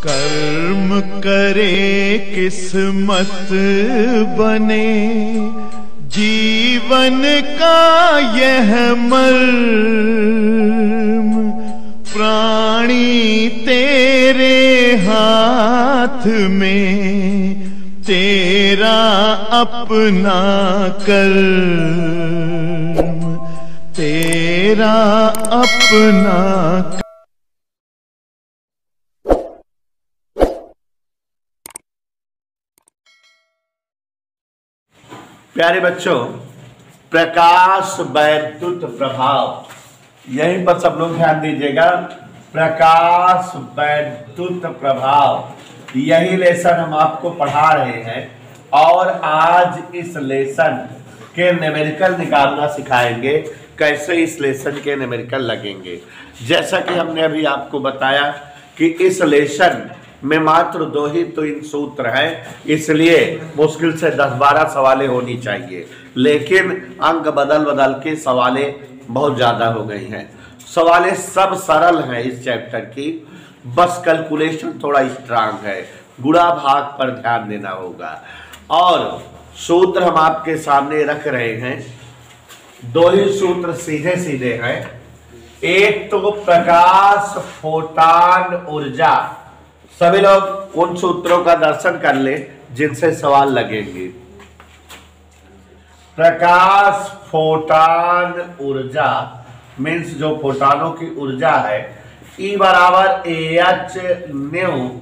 कर्म करे किस्मत बने, जीवन का यह मर्म, प्राणी तेरे हाथ में, तेरा अपना कर्म, तेरा अपना। प्यारे बच्चों, प्रकाश वैद्युत प्रभाव, यहीं पर सब लोग ध्यान दीजिएगा। प्रकाश वैद्युत प्रभाव, यही लेसन हम आपको पढ़ा रहे हैं और आज इस लेसन के न्यूमेरिकल निकालना सिखाएंगे। कैसे इस लेसन के न्यूमेरिकल लगेंगे, जैसा कि हमने अभी आपको बताया कि इस लेसन में मात्र 2 ही तो इन सूत्र हैं, इसलिए मुश्किल से 10-12 सवालें होनी चाहिए, लेकिन अंक बदल बदल के सवालें बहुत ज़्यादा हो गई हैं। सवालें सब सरल हैं इस चैप्टर की, बस कैलकुलेशन थोड़ा स्ट्रांग है, गुणा भाग पर ध्यान देना होगा। और सूत्र हम आपके सामने रख रहे हैं, 2 ही सूत्र सीधे सीधे हैं। एक तो प्रकाश, फोटान, ऊर्जा। सभी लोग उन सूत्रों का दर्शन कर ले जिनसे सवाल लगेंगे। प्रकाश, फोटान, ऊर्जा मीन्स जो फोटानों की ऊर्जा है, E बराबर AH न्यू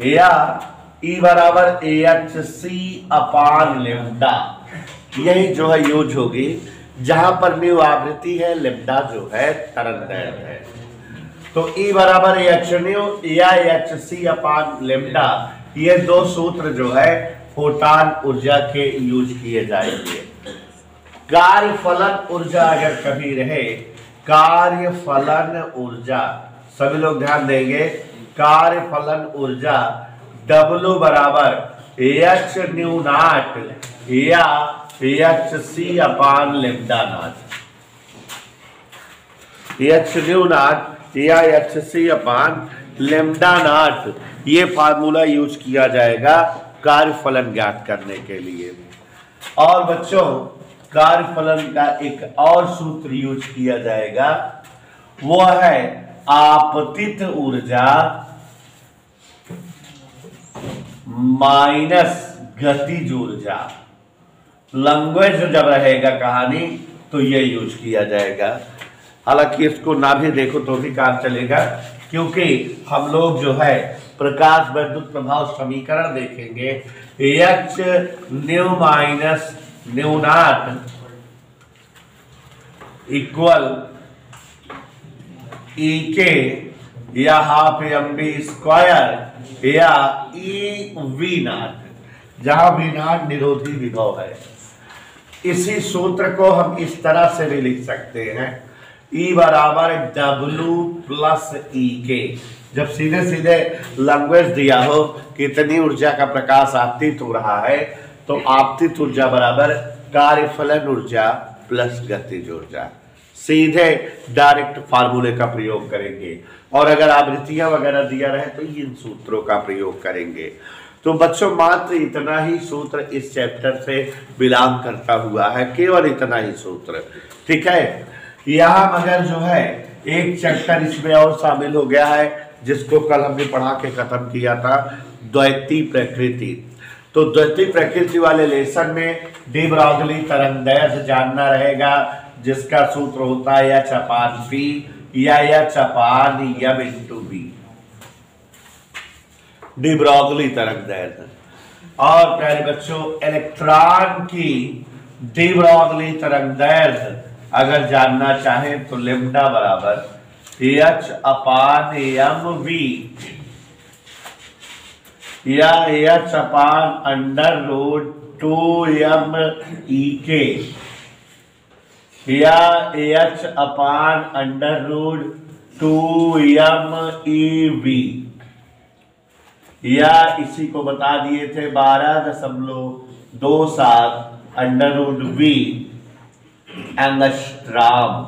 या E बराबर AHC अपान लेम्डा, यही जो है यूज होगी, जहां पर न्यू आवृत्ति है, लेम्डा जो है तरंगदैर्घ्य है। तो E बराबर AH न्यू या AHC अपान लेम्डा, ये 2 सूत्र जो है फोटान ऊर्जा के यूज किए जाएंगे। कार्य फलन ऊर्जा अगर कभी रहे, कार्य फलन ऊर्जा, सभी लोग ध्यान देंगे, कार्य फलन ऊर्जा W बराबर AH न्यू नाट या AHC अपान लेम्डा नाट, AH न्यू नाट या HC अपान लेम्डा नाट, ये फार्मूला यूज किया जाएगा कार्य फलन ज्ञात करने के लिए। और बच्चों, कार्य फलन का एक और सूत्र यूज किया जाएगा, वो है आपतित ऊर्जा माइनस गतिज ऊर्जा। लैंग्वेज जब रहेगा कहानी तो ये यूज किया जाएगा। हालांकि इसको ना भी देखो तो भी काम चलेगा, क्योंकि हम लोग जो है प्रकाश वैद्युत प्रभाव समीकरण देखेंगे। H न्यू माइनस न्यू नाट इक्वल EK या हाफ mv स्क्वायर या EV नाट, जहां V नाट निरोधी विभव है। इसी सूत्र को हम इस तरह से भी लिख सकते हैं, E बराबर W प्लस EK। जब सीधे सीधे लैंग्वेज दिया हो कितनी ऊर्जा का प्रकाश आपतित हो रहा है, तो आपतित ऊर्जा बराबर कार्यफलन ऊर्जा प्लस गतिज ऊर्जा, सीधे डायरेक्ट फार्मूले का प्रयोग करेंगे। और अगर आवृत्तियां वगैरह दिया रहे तो इन सूत्रों का प्रयोग करेंगे। तो बच्चों, मात्र इतना ही सूत्र इस चैप्टर से बिलोंग करता हुआ है, केवल इतना ही सूत्र, ठीक है। यहाँ मगर जो है एक चैप्टर इसमें और शामिल हो गया है, जिसको कल हमने पढ़ा के खत्म किया था, द्वैती प्रकृति। तो द्वैती प्रकृति वाले लेसन में डी ब्रॉगली तरंगदैर्घ्य जानना रहेगा, जिसका सूत्र होता है H अपान P या H upon M into B, de Broglie तरंगदैर्घ्य। और प्यारे बच्चों, इलेक्ट्रॉन की डी ब्रॉगली तरंगदैर्घ्य अगर जानना चाहें तो लेम्डा बराबर H अपान MV या H upon under root 2MEK या H upon under root 2MEV, या इसी को बता दिए थे 12.27 अंडर रूट V एंगस्ट्रॉम।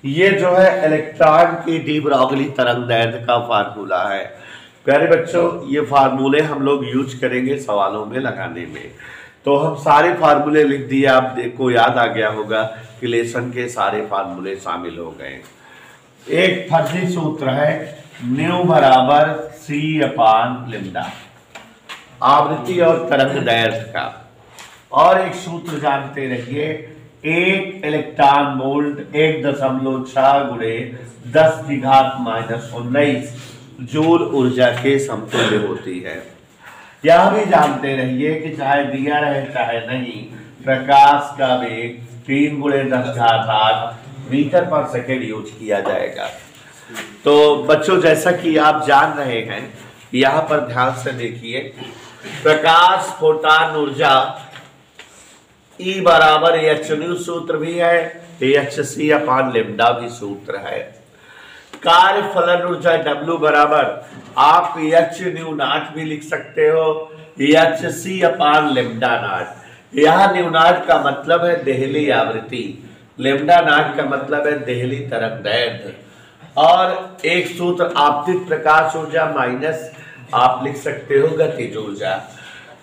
ये जो है इलेक्ट्रॉन की डी ब्रॉगली तरंगदैर्घ्य का फार्मूला है। प्यारे बच्चों, ये फार्मूले हम लोग यूज करेंगे सवालों में लगाने में। तो हम सारे फार्मूले लिख दिए, आप देखो याद आ गया होगा कि लेसन के सारे फार्मूले शामिल हो गए। एक फर्जी सूत्र है न्यू बराबर सी अपान लैम्डा, आवृत्ति और तरंगदैर्घ्य का। और एक सूत्र जानते रहिए, एक इलेक्ट्रॉन वोल्ट 1.6 गुणे 10⁻⁻19 जूल ऊर्जा के समतुल्य होती है। यह भी जानते रहिए कि चाहे दिया रहे चाहे नहीं, प्रकाश का वेग 3 × 10⁸ मीटर पर सेकेंड यूज किया जाएगा। तो बच्चों, जैसा कि आप जान रहे हैं, यहाँ पर ध्यान से देखिए, प्रकाश फोटान ऊर्जा E बराबर hν सूत्र भी है, hc अपान लैम्डा भी सूत्र है। कार्य फलन ऊर्जा W बराबर आप hν0 भी लिख सकते हो, hc अपान लैम्डा नॉट। यह न्यूनाट का मतलब है देहली आवृत्ति, लैम्डा नॉट का मतलब है देहली तरंगदैर्घ्य। और एक सूत्र आपतित प्रकाश ऊर्जा माइनस आप लिख सकते हो गतिज ऊर्जा।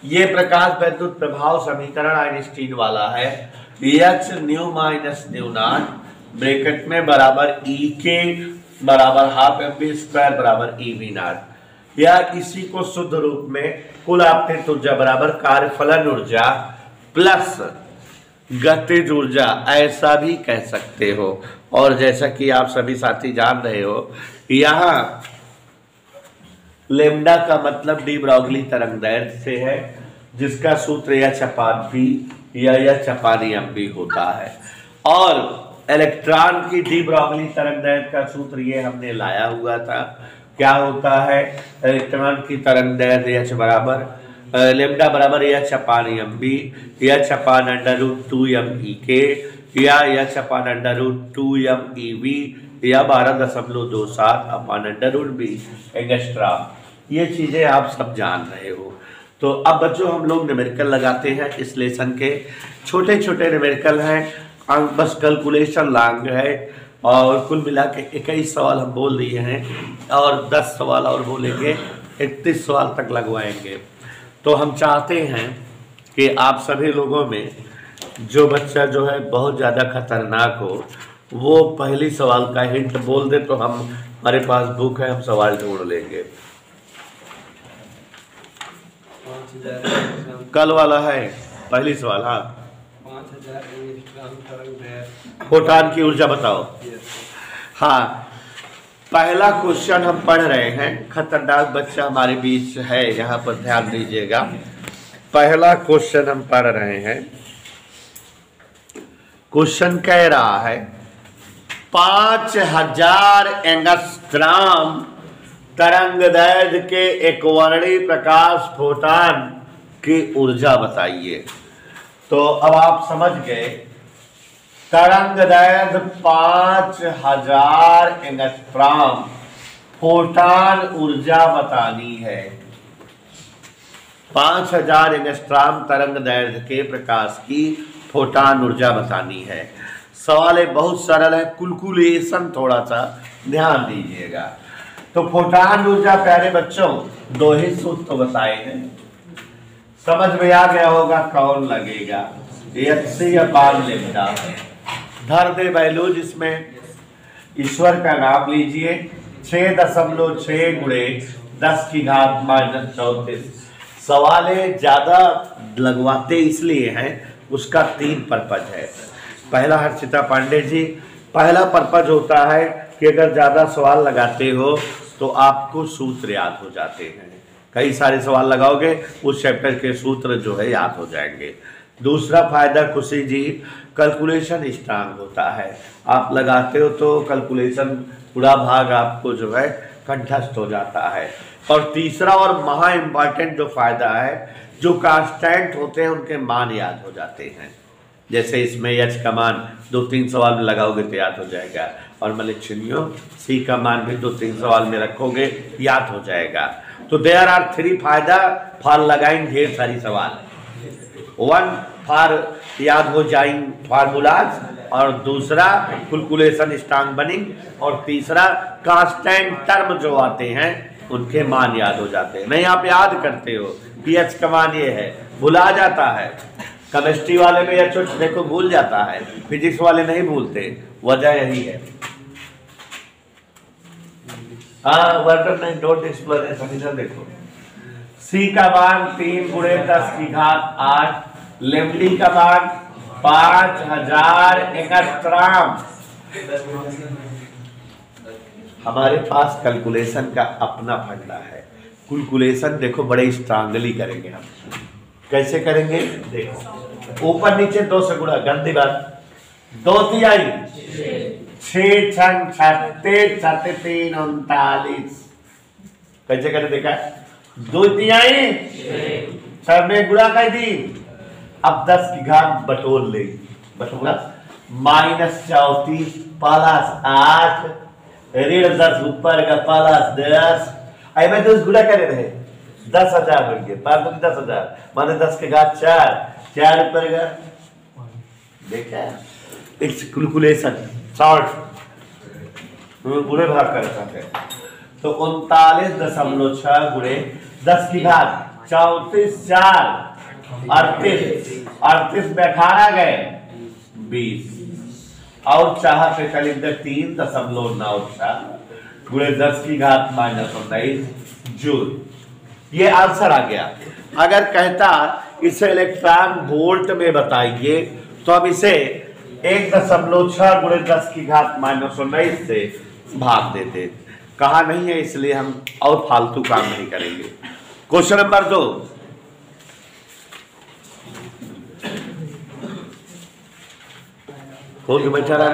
ये प्रकाश वैद्युत प्रभाव समीकरण आइंस्टीन वाला है, h new minus new not bracket में बराबर E के बराबर ½mv² बराबर EV0। या इसी को शुद्ध रूप में कुल आपतित ऊर्जा बराबर कार्य फलन ऊर्जा प्लस गतिज ऊर्जा ऐसा भी कह सकते हो। और जैसा कि आप सभी साथी जान रहे हो, यहाँ लैम्डा का मतलब डी ब्रॉगली तरंगदैर्घ्य से है, जिसका सूत्र h/v या h/m होता है। और इलेक्ट्रॉन की डी ब्रॉगली तरंगदैर्घ्य का सूत्र ये हमने लाया हुआ था। क्या होता है? इलेक्ट्रॉन की तरंगदैर्घ्य h बराबर लैम्डा बराबर h/mv, h/√2mek या h/√2mev या 12.27/√b एंगस्ट्रॉम। ये चीजें आप सब जान रहे हो। तो अब बच्चों, हम लोग न्यूमेरिकल लगाते हैं इस लेसन के। छोटे छोटे न्यूमेरिकल हैं, बस कैलकुलेशन लॉन्ग है, और कुल मिला के 21 सवाल हम बोल दिए हैं और 10 सवाल और बोलेंगे, 31 सवाल तक लगवाएंगे। तो हम चाहते हैं कि आप सभी लोगों में जो बच्चा जो है बहुत ज़्यादा खतरनाक हो, वो पहली सवाल का हिंट बोल दे, तो हम हमारे पास बुक है, हम सवाल ढूंढ लेंगे। कल वाला है पहली सवाल। हाँ, 5000 एंगस्ट्रॉम तरंगदैर्घ्य फोटान की ऊर्जा बताओ। हाँ, पहला क्वेश्चन हम पढ़ रहे हैं। खतरनाक बच्चा हमारे बीच है, यहाँ पर ध्यान दीजिएगा। पहला क्वेश्चन हम पढ़ रहे हैं। क्वेश्चन कह रहा है 5000 एंगस्ट्रॉम तरंगदैर्घ्य के एकवर्णी प्रकाश फोटान की ऊर्जा बताइए। तो अब आप समझ गए, तरंगदैर्घ्य 5000 एंगस्ट्रॉम फोटान ऊर्जा बतानी है। 5000 एंगस्ट्रॉम तरंगदैर्घ्य के प्रकाश की फोटान ऊर्जा बतानी है। सवाल बहुत सरल है, कैलकुलेशन थोड़ा सा ध्यान दीजिएगा। तो फोटान ऊर्जा प्यारे बच्चों 2 ही सूत्र बताए हैं, समझ में आ गया होगा कौन लगेगा। hc अपान लैम्डा, धर दे वैल्यू जिसमें ईश्वर का नाम लीजिए, 6.6 × 10⁻34। सवालें ज्यादा लगवाते इसलिए हैं, उसका 3 पर्पज है। पहला, हर्षिता पांडे जी, पहला पर्पज होता है कि अगर ज्यादा सवाल लगाते हो तो आपको सूत्र याद हो जाते हैं। कई सारे सवाल लगाओगे, उस चैप्टर के सूत्र जो है याद हो जाएंगे। दूसरा फायदा खुशी जी, कैलकुलेशन स्ट्रांग होता है। आप लगाते हो तो कैलकुलेशन पूरा भाग आपको जो है कंठस्थ हो जाता है। और तीसरा और महा इम्पॉर्टेंट जो फायदा है, जो कांस्टेंट होते हैं उनके मान याद हो जाते हैं। जैसे इसमें h का मान 2-3 सवाल में लगाओगे तो याद हो जाएगा, और मलिक्षणियों c का मान भी 2-3 सवाल में रखोगे याद हो जाएगा। तो देयर आर 3 फायदा फॉर लगाइंग ढेर सारी सवाल। 1 फॉर याद हो जाएंगे फार्मूलाज, और दूसरा कैलकुलेशन स्ट्रांग बनिंग, और तीसरा कांस्टेंट टर्म जो आते हैं उनके मान याद हो जाते हैं। नहीं आप याद करते हो पीएच का मान ये है, भुला जाता है। केमिस्ट्री वाले में एच देखो भूल जाता है, फिजिक्स वाले नहीं भूलते, वजह यही है। हाँ वर्टर नहीं डोंट एक्सप्लेनेशन, इधर देखो। सी का मान 3 × 10⁸, लेमडी का मान 5000 एंगस्ट्रॉम। हमारे पास कैलकुलेशन का अपना फंडा है। कैलकुलेशन देखो बड़े स्ट्रांगली करेंगे हम। कैसे करेंगे देखो, ऊपर नीचे 2 से गुणा, गंदी बात। 2 तिहाई 6 छंग 36 7 3 39। कैसे करे देखा, 2 तिहाई 6 में गुणा कर दी। अब 10 की घात बटोर ले, बटोरा -34 + 8 ऋण 10 ऊपर का +10। आई में 10 गुणा करे रहे 10,000 बन गए, 10,000 माने 10 के घात 4 ऊपर का। देखा इट्स कैलकुलेशन शॉर्ट बुरे भाग कर सकते हैं। तो 39.6 × 10 की घात 34 4 38 में 18 गए 20, और चाह पे कलिंदर 3.96 × 10 की घात -19 जूल। ये आंसर आ गया। अगर कहता इसे इलेक्ट्रॉन वोल्ट में बताइए तो हम इसे 1.6 × 10 की घात -19 से भाग देते। कहा नहीं है इसलिए हम और फालतू काम नहीं करेंगे। क्वेश्चन नंबर 2, खोल के बैठा रहा।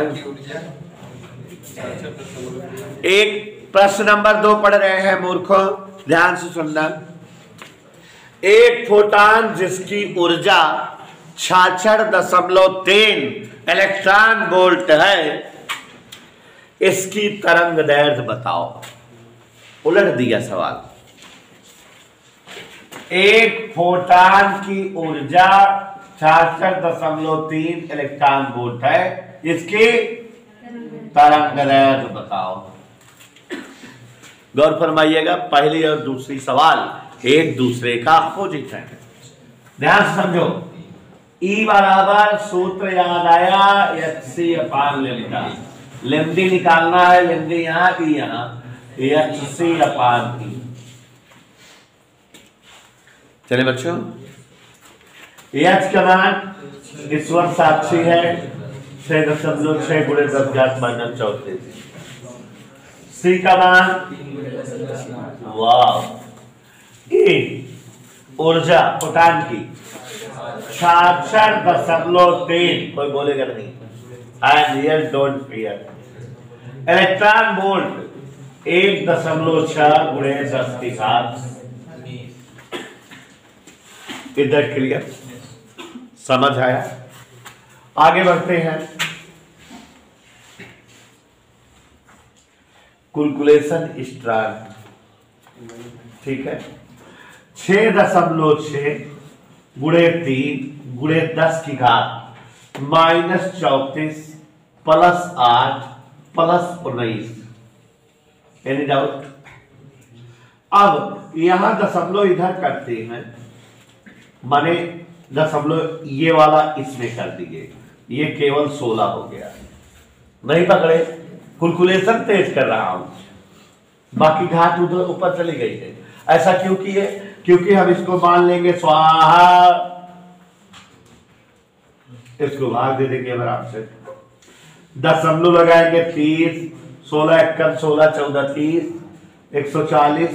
एक प्रश्न नंबर 2 पढ़ रहे हैं मूर्खों, ध्यान से सुनना। एक फोटॉन जिसकी ऊर्जा 66.3 इलेक्ट्रॉन वोल्ट है, इसकी तरंग दैर्घ्य बताओ। उलट दिया सवाल। एक फोटॉन की ऊर्जा 66.3 इलेक्ट्रॉन वोल्ट है, इसकी तरंग दैर्घ्य बताओ। गौर फरमाइएगा, पहली और दूसरी सवाल एक दूसरे का अपोजिट है। ध्यान से समझो। E बराबर सूत्र याद आया, HC/λ। लेमडी निकालना है, लेमडी यहां की यहां, HC/E। चले बच्चों, H का मान ईश्वर साक्षी है 6.6 × 10⁻⁻⁴। C का मान वाह, ऊर्जा फोटॉन की 66.3, कोई बोलेगा नहीं, I am here don't fear. Electron volt 1.6 × 10 की घात। इधर क्लियर, समझ आया? आगे बढ़ते हैं। कैलकुलेशन स्ट्रांग, ठीक है। 6.6 × 3 × 10 की घात -34 + 8 + 19। Any doubt? अब यहां दशमलव इधर करते हैं, माने दशमलव ये वाला इसमें कर दिए, ये केवल 16 हो गया। नहीं पकड़े? कैलकुलेशन तेज कर रहा हूं, बाकी घात उधर ऊपर चली गई है। ऐसा क्यों किए? क्योंकि हम इसको मान लेंगे स्वाहा, इसको भाग दे देंगे आराम से। दशमलव लगाएंगे 30, 16 × 1 16 14 30, 140,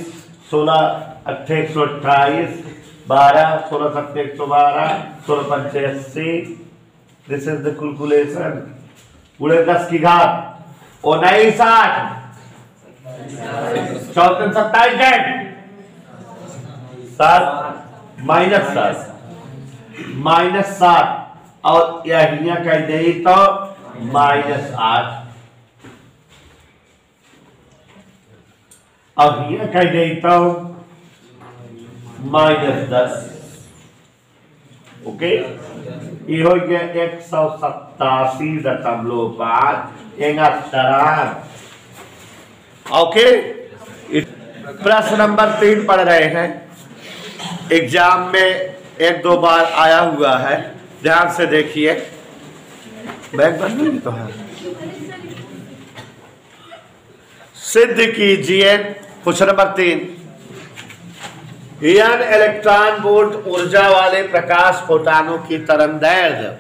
16 8 128, 12 16 7 112, 16 5 80। This is the calculation. पूरे 10 की घात 19 8 14 27 7 -7 और यह कह दे तो -8, अब यह कह दे तो -10। ओके, ये हो गया 187.5 एंगस्ट्रॉम। ओके, प्रश्न नंबर 3 पढ़ रहे हैं। एग्जाम में 1-2 बार आया हुआ है, ध्यान से देखिए। बैग बंद नहीं तो है। सिद्ध कीजिए question number 3। n electron volt ऊर्जा वाले प्रकाश फोटानों की तरंगदैर्घ्य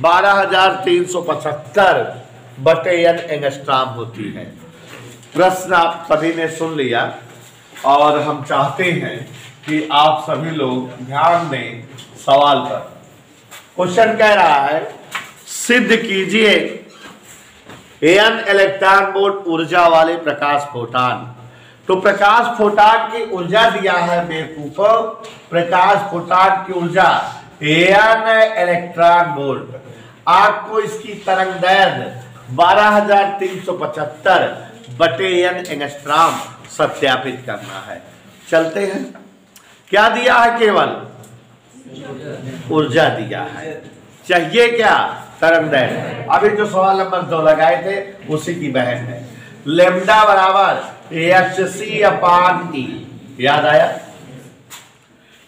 12,375/n एंगस्ट्रॉम होती है। प्रश्न आप सभी ने सुन लिया और हम चाहते हैं कि आप सभी लोग ध्यान दें सवाल पर। क्वेश्चन कह रहा है सिद्ध कीजिए n इलेक्ट्रॉन वोल्ट ऊर्जा वाले प्रकाश फोटान। तो प्रकाश फोटान की ऊर्जा दिया है बेवकूफों। प्रकाश फोटान की ऊर्जा n इलेक्ट्रॉन वोल्ट। आपको इसकी तरंगदैर्घ्य 12,375/n एंगस्ट्रॉम सत्यापित करना है। चलते हैं। क्या दिया है? केवल ऊर्जा दिया है। चाहिए क्या? तरंगदैर्घ्य। अभी जो सवाल नंबर 2 लगाए थे उसी की बहन है। लेमडा बराबर hc/E। याद आया?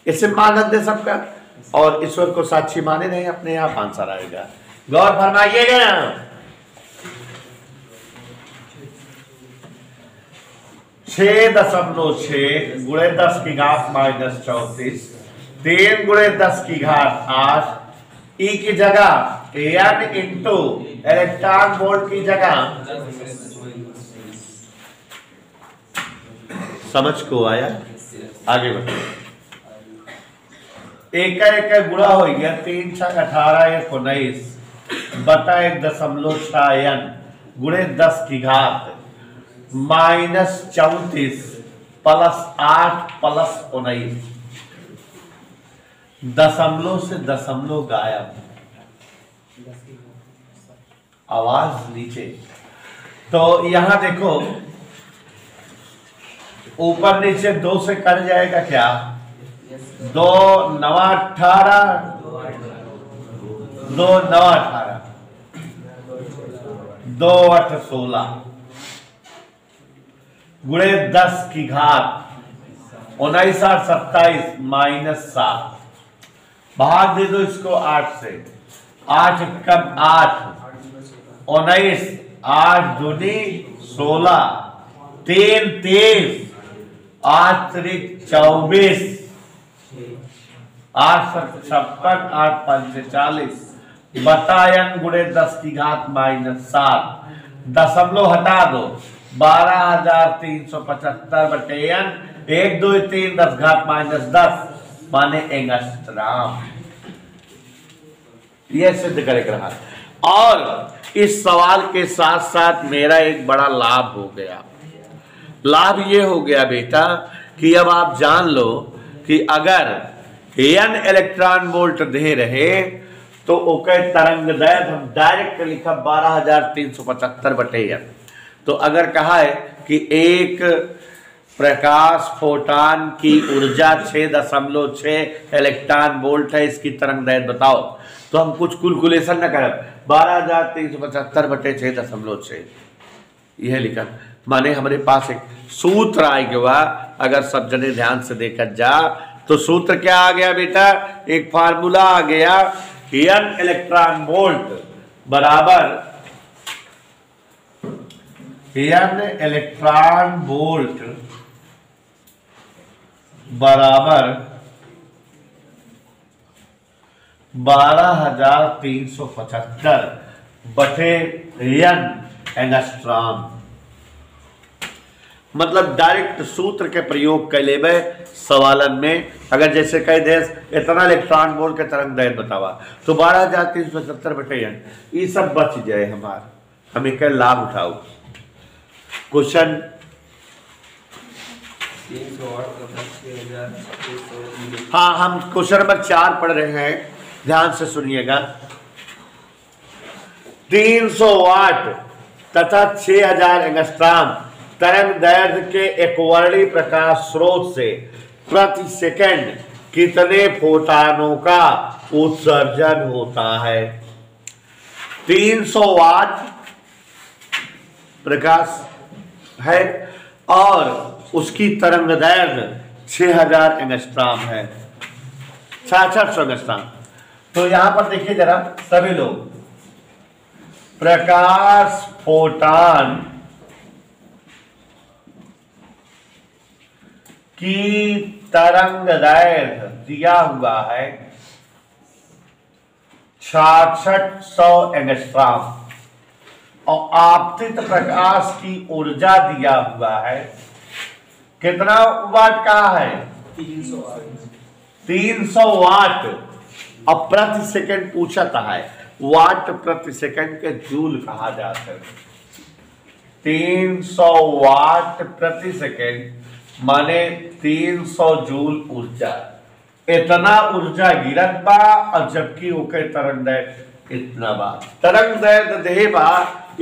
इसे मानक दे सबका और ईश्वर को साक्षी माने नहीं, अपने आप आंसर आएगा। गौर फरमाइएगा। 6.6 गुणे 10 की घात -34 3 गुणे 10 की घात 8 ई की जगह n इंटू इलेक्ट्रॉन वोल्ट की जगह। समझ को आया? आगे बढ़ो। एक गुणा हो गया 3 6 18 1 19 बटा 1.6 n गुणे 10 की घात -34 + 8 + 19। दशमलव से दशमलव गायब, आवाज नीचे। तो यहां देखो ऊपर नीचे 2 से कट जाएगा क्या? 2 9 18 2 9 18 2 8 16 गुणे 10 की घात 19 8 27 -7। भाग दे दो इसको 8 से। 8 कम 8 19 8 दूनी 16 3 23 8 3 24 8 7 56 8 5 40 बटा n गुणे 10 की घात -7। दशमलव हटा दो 12,375/n 1 2 3 10 घात -10 माने एंगस्ट्रॉम। यह सिद्ध करेगा। और इस सवाल के साथ साथ मेरा एक बड़ा लाभ हो गया। लाभ ये हो गया बेटा कि अब आप जान लो कि अगर n इलेक्ट्रॉन वोल्ट दे रहे तो ओके तरंगदैर्घ्य हम डायरेक्ट लिखा 12,375/n। तो अगर कहा है कि एक प्रकाश फोटान की ऊर्जा 6.6 इलेक्ट्रॉन वोल्ट है, इसकी तरंगदैर्घ्य बताओ, तो हम कुछ कैलकुलेशन न करें। 12,375/6.6 यह लिखा, माने हमारे पास एक सूत्र आ गया। अगर सब जने ध्यान से देखा जा तो सूत्र क्या आ गया बेटा? एक फार्मूला आ गया कि n इलेक्ट्रॉन वोल्ट बराबर n इलेक्ट्रॉन वोल्ट बराबर 12,375/n एंगस्ट्रॉम। मतलब डायरेक्ट सूत्र के प्रयोग कर लेबे सवालन में। अगर जैसे कह दे इतना इलेक्ट्रॉन वोल्ट के तरंगदैर्घ्य बतावा तो 12,375/n ये सब बच जाए हमार। हम एक लाभ उठाओ। क्वेश्चन 308 हाँ, हम क्वेश्चन नंबर 4 पढ़ रहे हैं, ध्यान से सुनिएगा। 300 वाट तथा 6000 एंगस्ट्रॉम तरंगदैर्घ्य के एक वर्णी प्रकाश स्रोत से प्रति सेकंड कितने फोटानों का उत्सर्जन होता है? 300 वाट प्रकाश है और उसकी तरंगदैर्घ्य 6000 एंगस्ट्रॉम है, 6600 एंगस्ट्रॉम। तो यहां पर देखिए जरा सभी लोग, प्रकाश फोटान की तरंगदैर्घ्य दिया हुआ है 6600 एंगस्ट्रॉम और आपतित प्रकाश की ऊर्जा दिया हुआ है कितना वाट का है? 300 वाट। अब प्रति सेकंड पूछता है, वाट प्रति सेकंड के जूल कहा जाता है। 300 वाट प्रति सेकंड माने 300 जूल ऊर्जा। इतना ऊर्जा गिरत बा और जबकि ओके तरंग दैर्घ्य इतना बा। तरंग दैर्घ्य देहे बा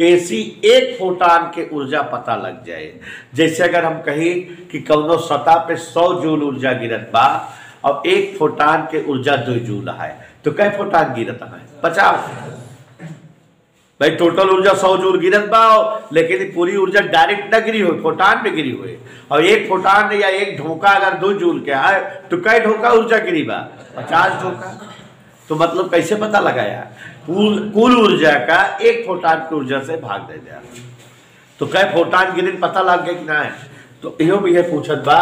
ऐसी एक फोटान के ऊर्जा पता लग जाए। जैसे अगर हम कहीं कि कौनो सतह पे 100 जूल ऊर्जा गिरत बा और एक फोटान के ऊर्जा 2 जूल है, तो कै फोटान गिरत है? 50। भाई टोटल ऊर्जा 100 जूल गिरत बा, लेकिन पूरी ऊर्जा डायरेक्ट न गिरी हो, फोटान पे गिरी हुई। और एक फोटान या एक ढोका अगर 2 जूल के है तो कै ढोका ऊर्जा गिरी बा? 50 ढोका। तो मतलब कैसे पता लगाया? कुल ऊर्जा का एक फोटान की ऊर्जा से भाग दे दिया, तो कै फोटान गिरी पता लग गया कि ना है। तो इहो भी ये पूछत बा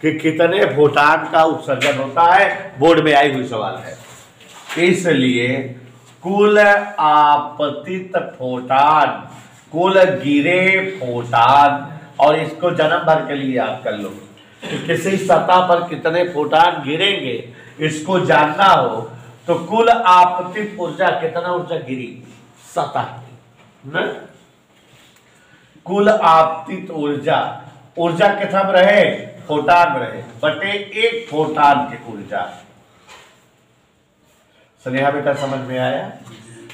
कि कितने फोटान का उत्सर्जन होता है, बोर्ड में आई हुई सवाल है। इसलिए कुल आपतित फोटान, कुल गिरे फोटान, और इसको जन्म भर के लिए याद कर लो कि किसी सतह पर कितने फोटान गिरेंगे इसको जानना हो तो कुल आपतित ऊर्जा, कितना ऊर्जा गिरी सतह न? कुल आपतित ऊर्जा, ऊर्जा कितना में रहे? फोटान में रहे बटे एक फोटान की ऊर्जा। स्नेहा बेटा समझ में आया?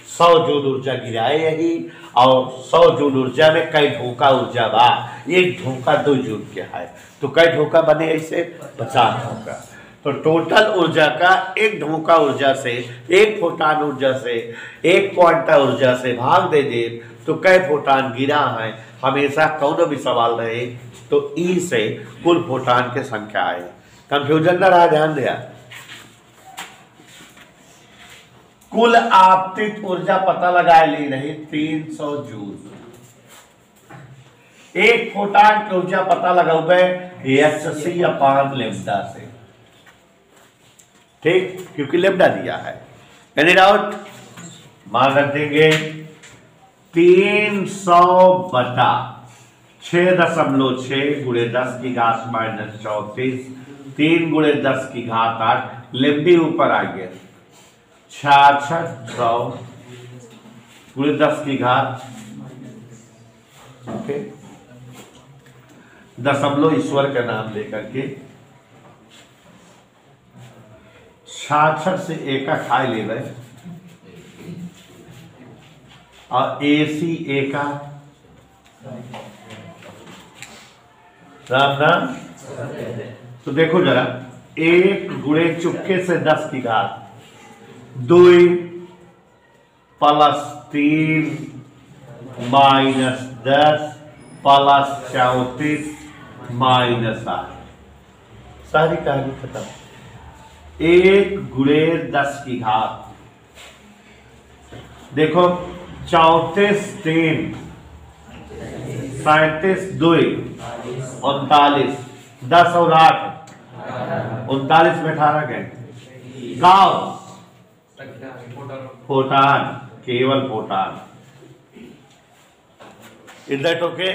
100 जूल ऊर्जा गिराए यही, और 100 जूल ऊर्जा में कई ढोका ऊर्जा बा। एक ढोका 2 जूल के है, तो कई ढोका बने ऐसे? 50 ढोका। तो टोटल ऊर्जा का एक ढोका ऊर्जा से, एक फोटान ऊर्जा से, एक क्वांटा ऊर्जा से भाग दे दे तो कई फोटान गिरा है। हमेशा कौन भी सवाल रहे तो ई से कुल फोटान के संख्या आए। कंफ्यूजन न रहा, ध्यान दिया। कुल आपतित ऊर्जा पता लगा ली नहीं 300 जूल। एक फोटान की ऊर्जा पता लगाओ hc/λ से, ठीक, क्योंकि लेमडा दिया है। Any doubt? मान रख देंगे 300 बटा 6.6 गुणे 10 की घात -34, 3 गुणे 10 की घात 8, लेमडी ऊपर आ गया 6600 गुणे 10 की घात, ओके, दशमलव ईश्वर का नाम लेकर के 66 से एक का खाए ले गए और AC एका राम राम। तो देखो जरा, 1 गुणे चुपके से 10 की घात 2 + 3 - 10 + 34 - 8, सारी कहानी खत्म। 1 गुणे 10 की घात, देखो 34 3 37 2 39, 10 और 8 39 में 18 गए। गाँव फोटान, केवल फोटान। Is that okay?